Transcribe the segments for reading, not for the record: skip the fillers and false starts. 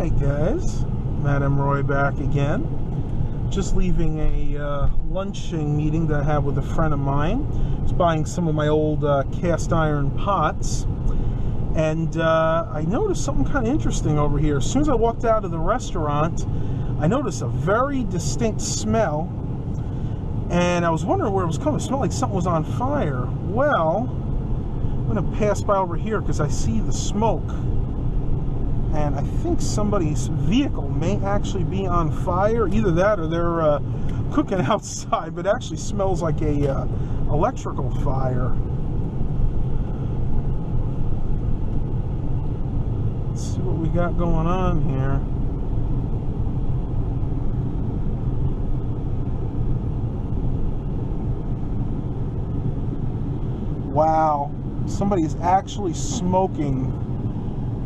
Alright guys, Madam Roy back again. Just leaving a lunching meeting that I had with a friend of mine. I was buying some of my old cast iron pots. And I noticed something kind of interesting over here. As soon as I walked out of the restaurant, I noticed a very distinct smell. And I was wondering where it was coming. It smelled like something was on fire. Well, I'm going to pass by over here because I see the smoke. And I think somebody's vehicle may actually be on fire. Either that or they're cooking outside, but it actually smells like a electrical fire. Let's see what we got going on here. Wow, somebody is actually smoking.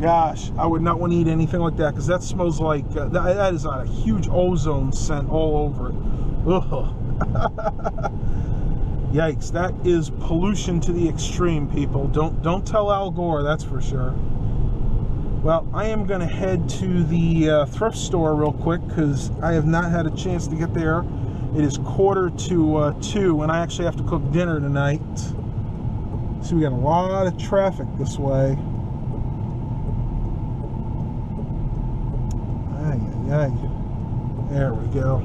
Gosh, I would not want to eat anything like that because that smells like that is a huge ozone scent all over it. Ugh. Yikes! That is pollution to the extreme, people. Don't tell Al Gore, that's for sure. Well, I am going to head to the thrift store real quick because I have not had a chance to get there. It is 1:45, and I actually have to cook dinner tonight. So we got a lot of traffic this way. There we go.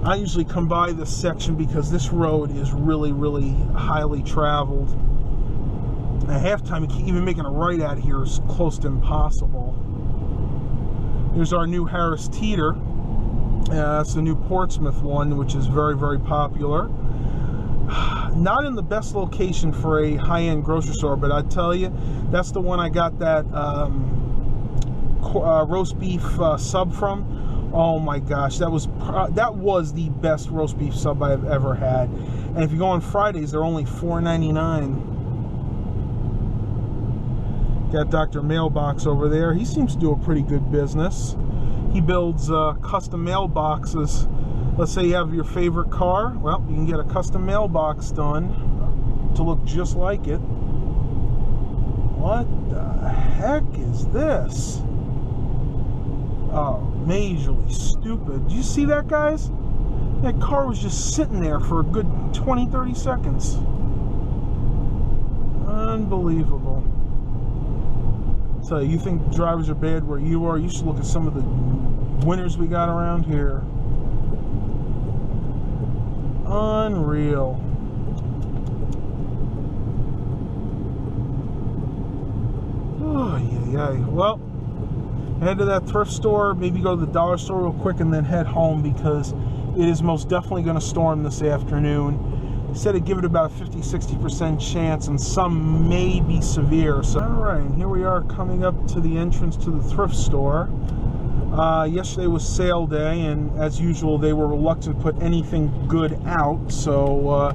I usually come by this section because this road is really, really highly traveled. At halftime, even making a right out here is close to impossible. Here's our new Harris Teeter. That's the new Portsmouth one, which is very, very popular. Not in the best location for a high-end grocery store, but I tell you, that's the one I got that roast beef sub from. Oh my gosh, that was the best roast beef sub I've ever had. And if you go on Fridays, they're only $4.99. Got Dr. Mailbox over there. He seems to do a pretty good business. He builds custom mailboxes. Let's say you have your favorite car. Well, you can get a custom mailbox done to look just like it. What the heck is this? Oh, majorly stupid. Do you see that, guys? That car was just sitting there for a good 20-30 seconds. Unbelievable. So you think drivers are bad where you are? You should look at some of the winners we got around here. Unreal. Oh, yeah. Well, head to that thrift store, maybe go to the dollar store real quick and then head home because it is most definitely going to storm this afternoon. They said it'd give it about a 50-60% chance and some may be severe. So, alright, here we are coming up to the entrance to the thrift store. Yesterday was sale day, and as usual, they were reluctant to put anything good out. So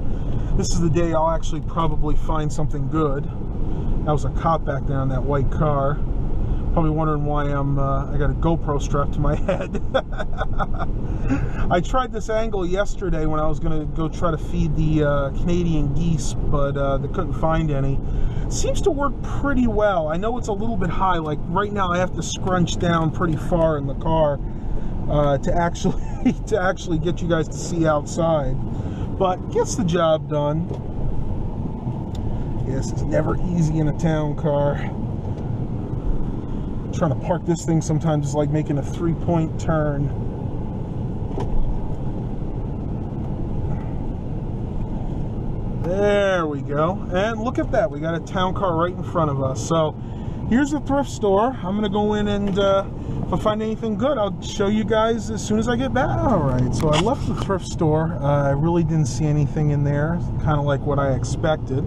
this is the day I'll actually probably find something good. That was a cop back there on that white car. Probably wondering why I got a GoPro strapped to my head. I tried this angle yesterday when I was going to go try to feed the Canadian geese, but they couldn't find any. Seems to work pretty well. I know it's a little bit high. Like right now, I have to scrunch down pretty far in the car to actually get you guys to see outside. But gets the job done. Yes, it's never easy in a town car. Trying to park this thing sometimes is like making a 3-point turn. There we go. And look at that. We got a town car right in front of us. So here's the thrift store. I'm going to go in and if I find anything good, I'll show you guys as soon as I get back. Alright, so I left the thrift store. I really didn't see anything in there. Kind of like what I expected.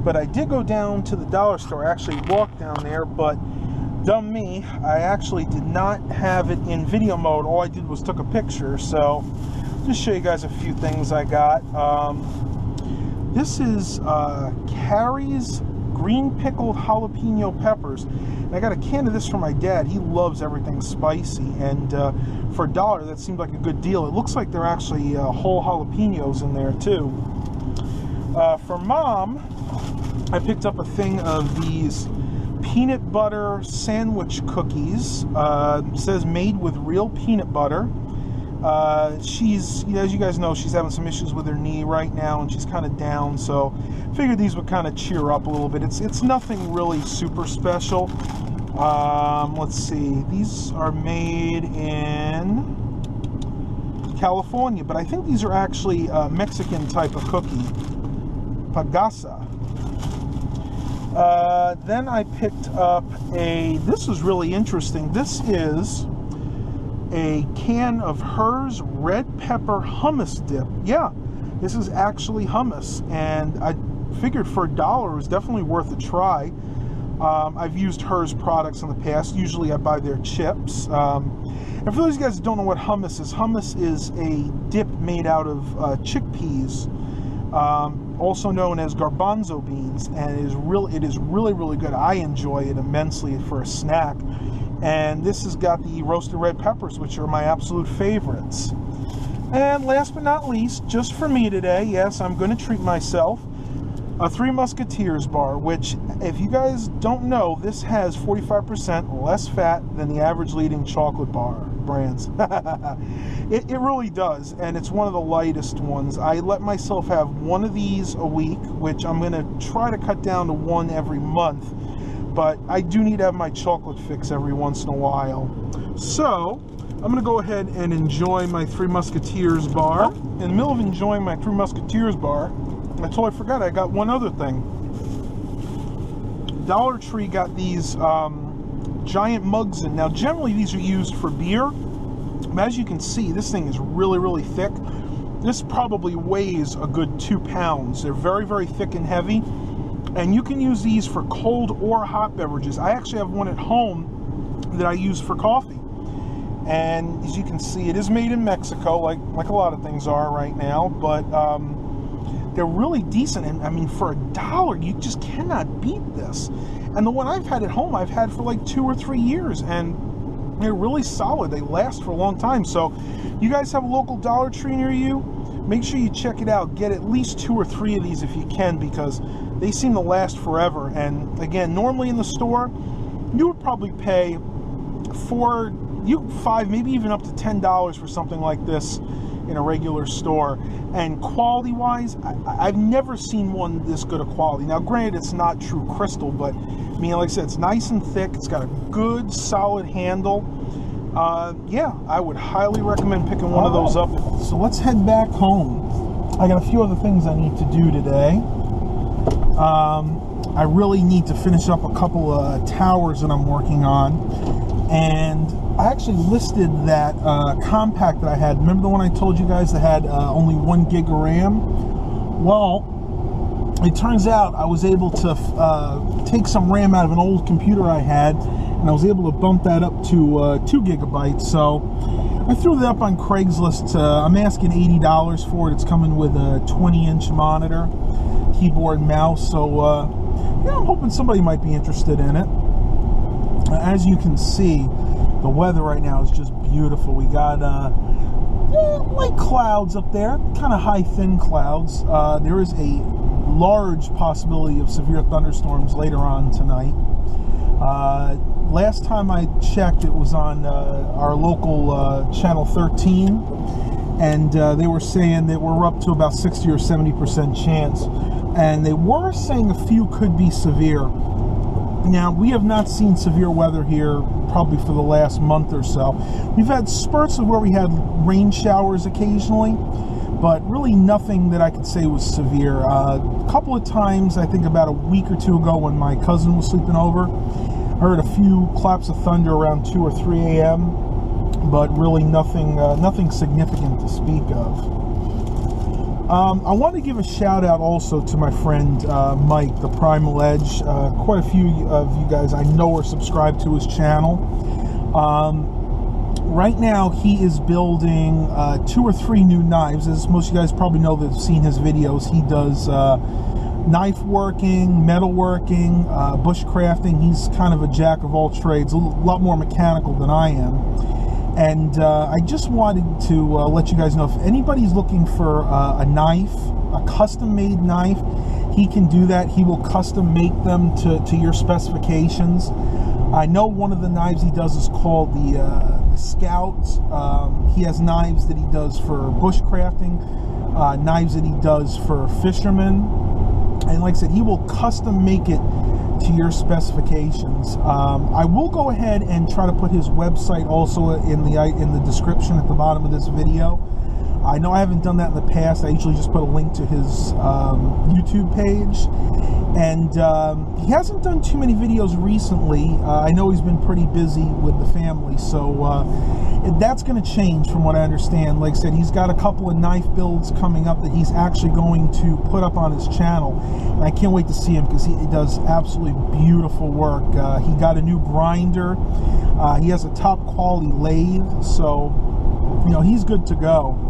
But I did go down to the dollar store. I actually walked down there, but dumb me, I actually did not have it in video mode. All I did was took a picture. So just show you guys a few things I got. This is Carrie's green pickled jalapeno peppers. And I got a can of this for my dad. He loves everything spicy, and for $1, that seemed like a good deal. It looks like they're actually whole jalapenos in there too. For Mom, I picked up a thing of these peanut butter sandwich cookies. Says made with real peanut butter. She's, as you guys know, she's having some issues with her knee right now, and she's kind of down, so figured these would kind of cheer up a little bit. It's nothing really super special. Let's see, these are made in California, but I think these are actually a Mexican type of cookie, pagasa. Then I picked up this was really interesting. This is a can of Hers red pepper hummus dip. Yeah, this is actually hummus, and I figured for $1 it was definitely worth a try. I've used Hers products in the past. Usually I buy their chips. And for those of you guys who don't know what hummus is a dip made out of chickpeas, also known as garbanzo beans, and it is really good. I enjoy it immensely for a snack. And this has got the roasted red peppers, which are my absolute favorites. And last but not least, just for me today, yes, I'm going to treat myself, a Three Musketeers bar, which, if you guys don't know, this has 45% less fat than the average leading chocolate bar brands. It really does, and it's one of the lightest ones. I let myself have one of these a week, which I'm going to try to cut down to one every month. But I do need to have my chocolate fix every once in a while. So, I'm going to go ahead and enjoy my Three Musketeers bar. In the middle of enjoying my Three Musketeers bar, I totally forgot I got one other thing. Dollar Tree got these giant mugs in. Now, generally these are used for beer. But as you can see, this thing is really thick. This probably weighs a good 2 pounds. They're very thick and heavy. And you can use these for cold or hot beverages. I actually have one at home that I use for coffee. And as you can see, it is made in Mexico, like a lot of things are right now. But they're really decent. And I mean, for $1, you just cannot beat this. And the one I've had at home, I've had for like 2 or 3 years. And they're really solid. They last for a long time. So you guys have a local Dollar Tree near you? Make sure you check it out. Get at least 2 or 3 of these if you can, because they seem to last forever. And again, normally in the store, you would probably pay $5, maybe even up to $10 for something like this in a regular store. And quality-wise, I've never seen one this good of quality. Now, granted, it's not true crystal, but I mean, like I said, it's nice and thick. It's got a good, solid handle. Yeah, I would highly recommend picking one of those up. So let's head back home. I got a few other things I need to do today. I really need to finish up a couple of towers that I'm working on, and I actually listed that compact that I had. Remember the one I told you guys that had only 1 gig of RAM? Well, it turns out I was able to take some RAM out of an old computer I had, and I was able to bump that up to 2 gigabytes. So I threw that up on Craigslist. I'm asking $80 for it. It's coming with a 20-inch monitor, keyboard, mouse. So yeah, I'm hoping somebody might be interested in it. As you can see, the weather right now is just beautiful. We got light clouds up there, kind of high, thin clouds. There is a large possibility of severe thunderstorms later on tonight. Last time I checked, it was on our local channel 13, and they were saying that we're up to about 60 or 70% chance, and they were saying a few could be severe. Now, we have not seen severe weather here probably for the last month or so. We've had spurts of where we had rain showers occasionally, but really nothing that I could say was severe. A couple of times, I think about a week or 2 ago when my cousin was sleeping over, I heard a few claps of thunder around 2 or 3 a.m., but really nothing significant to speak of. I want to give a shout out also to my friend Mike, the Primal Edge. Quite a few of you guys I know are subscribed to his channel. Right now he is building 2 or 3 new knives. As most of you guys probably know that have seen his videos, he does knife working, metal working, bushcrafting. He's kind of a jack of all trades, a lot more mechanical than I am. And I just wanted to let you guys know, if anybody's looking for a knife, a custom-made knife, he can do that. He will custom make them to your specifications. I know one of the knives he does is called the Scout. He has knives that he does for bushcrafting, knives that he does for fishermen, and like I said, he will custom make it to your specifications. I will go ahead and try to put his website also in the description at the bottom of this video. I know I haven't done that in the past. I usually just put a link to his YouTube page, and he hasn't done too many videos recently. I know he's been pretty busy with the family, so that's going to change from what I understand. Like I said, he's got a couple of knife builds coming up that he's actually going to put up on his channel, and I can't wait to see him because he does absolutely beautiful work. He got a new grinder. He has a top quality lathe, so you know he's good to go.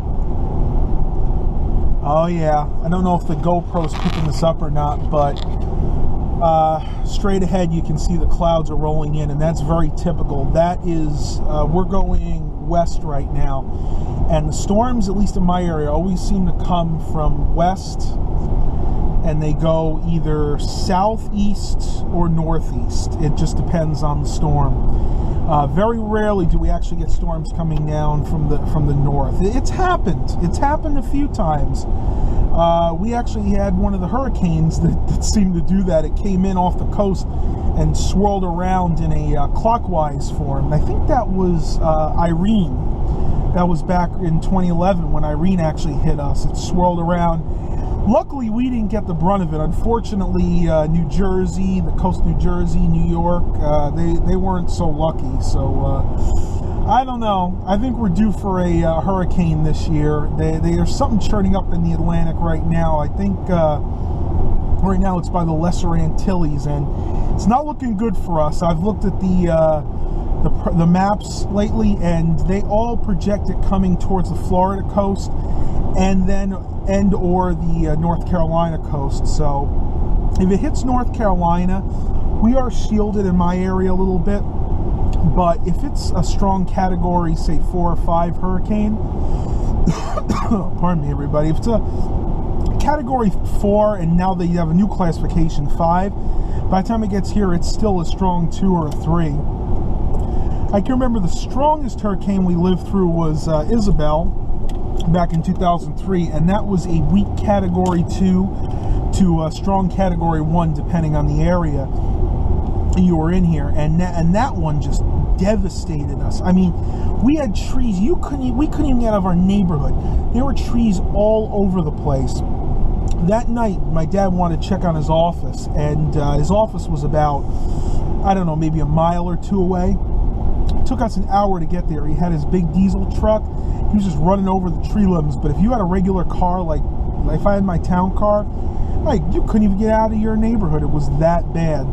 Oh yeah, I don't know if the GoPro's picking this up or not, but straight ahead you can see the clouds are rolling in, and that's very typical. That is, we're going west right now, and the storms, at least in my area, always seem to come from west, and they go either southeast or northeast. It just depends on the storm. Very rarely do we actually get storms coming down from the north. It's happened. It's happened a few times. We actually had one of the hurricanes that seemed to do that. It came in off the coast and swirled around in a clockwise form. And I think that was Irene. That was back in 2011 when Irene actually hit us. It swirled around. Luckily, we didn't get the brunt of it. Unfortunately, New Jersey, the coast of New Jersey, New York, they weren't so lucky. So, I don't know. I think we're due for a hurricane this year. There's something churning up in the Atlantic right now. I think right now it's by the Lesser Antilles, and it's not looking good for us. I've looked at the maps lately, and they all project it coming towards the Florida coast or the North Carolina coast. So if it hits North Carolina, we are shielded in my area a little bit, but if it's a strong category, say 4 or 5 hurricane, pardon me everybody, if it's a category 4 and now they have a new classification 5, by the time it gets here it's still a strong 2 or a 3. I can remember the strongest hurricane we lived through was Isabel back in 2003, and that was a weak category 2 to a strong category 1 depending on the area you were in here, and that one just devastated us. I mean, we had trees we couldn't even get out of our neighborhood. There were trees all over the place. That night my dad wanted to check on his office, and his office was about, I don't know, maybe a mile or 2 away. It took us an hour to get there. He had his big diesel truck. He was just running over the tree limbs. But if you had a regular car, like if I had my town car, like you couldn't even get out of your neighborhood. It was that bad.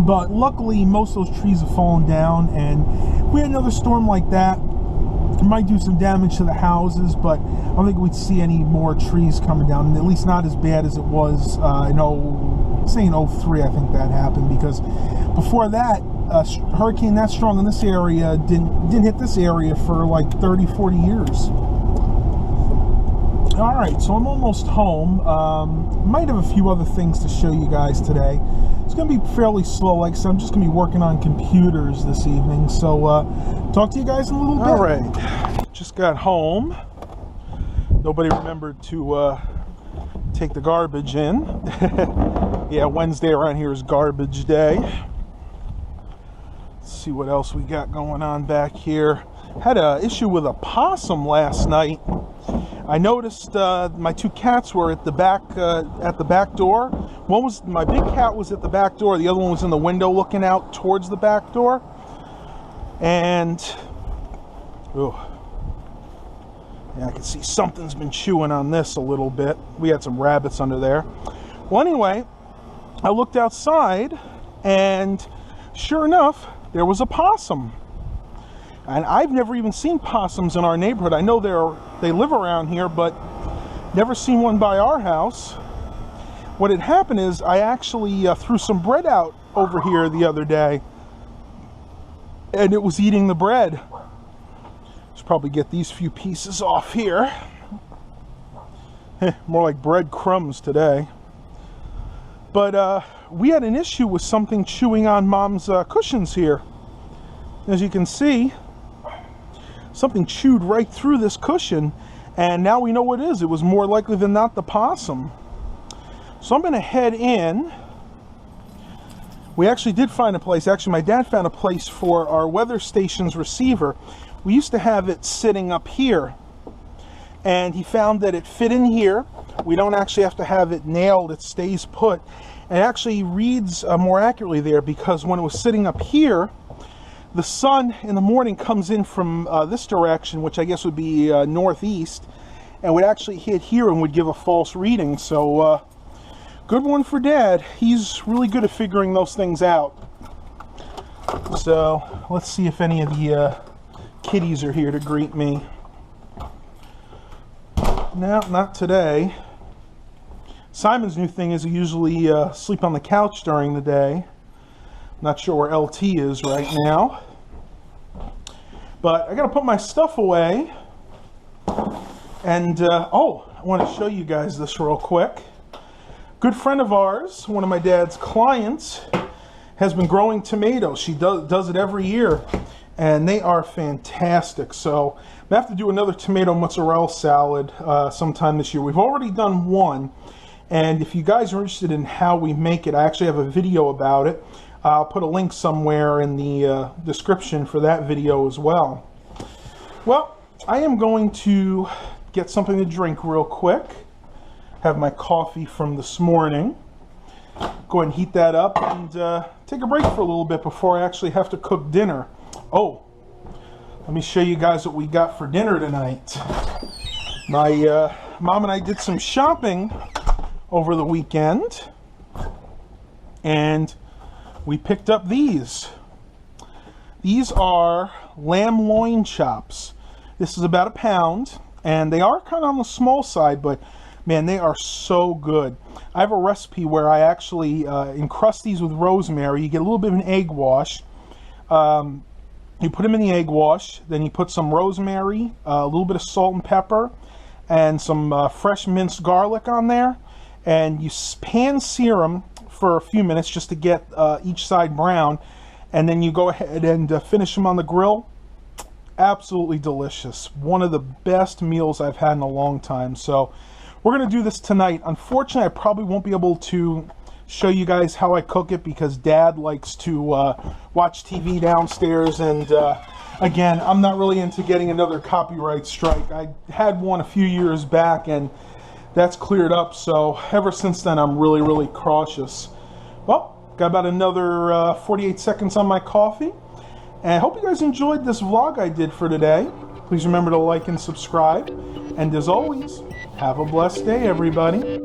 But luckily, most of those trees have fallen down, and if we had another storm like that, it might do some damage to the houses, but I don't think we'd see any more trees coming down, at least not as bad as it was in 03, I think that happened, because before that, a hurricane that strong in this area didn't hit this area for like 30-40 years. Alright, so I'm almost home. Might have a few other things to show you guys today. It's going to be fairly slow, like I said, I'm just going to be working on computers this evening, so talk to you guys in a little bit. Alright, just got home. Nobody remembered to take the garbage in. Yeah, Wednesday around here is garbage day. Let's see what else we got going on back here. Had an issue with a possum last night. I noticed my 2 cats were at the back door. One was, my big cat was at the back door. The other one was in the window looking out towards the back door. And, oh, yeah, I can see something's been chewing on this a little bit. We had some rabbits under there. Well, anyway, I looked outside, and sure enough, there was a possum. And I've never even seen possums in our neighborhood. I know they live around here, but never seen one by our house. What had happened is I actually threw some bread out over here the other day, and it was eating the bread. Should probably get these few pieces off here. More like bread crumbs today. But we had an issue with something chewing on Mom's cushions here. As you can see, something chewed right through this cushion, and now we know what it is. It was more likely than not the possum. So I'm going to head in. We actually did find a place. Actually, my dad found a place for our weather station's receiver. We used to have it sitting up here, and he found that it fit in here. We don't actually have to have it nailed. It stays put. And it actually reads more accurately there, because when it was sitting up here, the sun in the morning comes in from this direction, which I guess would be northeast, and would actually hit here and would give a false reading. So good one for Dad. He's really good at figuring those things out. So let's see if any of the kitties are here to greet me. No, not today. Simon's new thing is he usually sleep on the couch during the day. Not sure where LT is right now. But I gotta put my stuff away. And oh, I want to show you guys this real quick. Good friend of ours, one of my dad's clients, has been growing tomatoes. She does it every year, and they are fantastic. So I have to do another tomato mozzarella salad sometime this year. We've already done one, and if you guys are interested in how we make it, I actually have a video about it. I'll put a link somewhere in the description for that video as well. Well, I am going to get something to drink real quick. Have my coffee from this morning. Go ahead and heat that up and take a break for a little bit before I actually have to cook dinner. Oh, let me show you guys what we got for dinner tonight. My mom and I did some shopping over the weekend, and we picked up these. These are lamb loin chops. This is about £1 pound, and they are kind of on the small side, but man, they are so good. I have a recipe where I actually encrust these with rosemary. You get a little bit of an egg wash. You put them in the egg wash, then you put some rosemary, a little bit of salt and pepper, and some fresh minced garlic on there, and you pan sear them for a few minutes just to get each side brown, and then you go ahead and finish them on the grill. Absolutely delicious. One of the best meals I've had in a long time. So we're going to do this tonight. Unfortunately, I probably won't be able to show you guys how I cook it because Dad likes to watch TV downstairs, and again, I'm not really into getting another copyright strike. I had one a few years back, and that's cleared up, so ever since then I'm really cautious. Well, got about another 48 seconds on my coffee, and I hope you guys enjoyed this vlog I did for today. Please remember to like and subscribe, and as always, have a blessed day, everybody.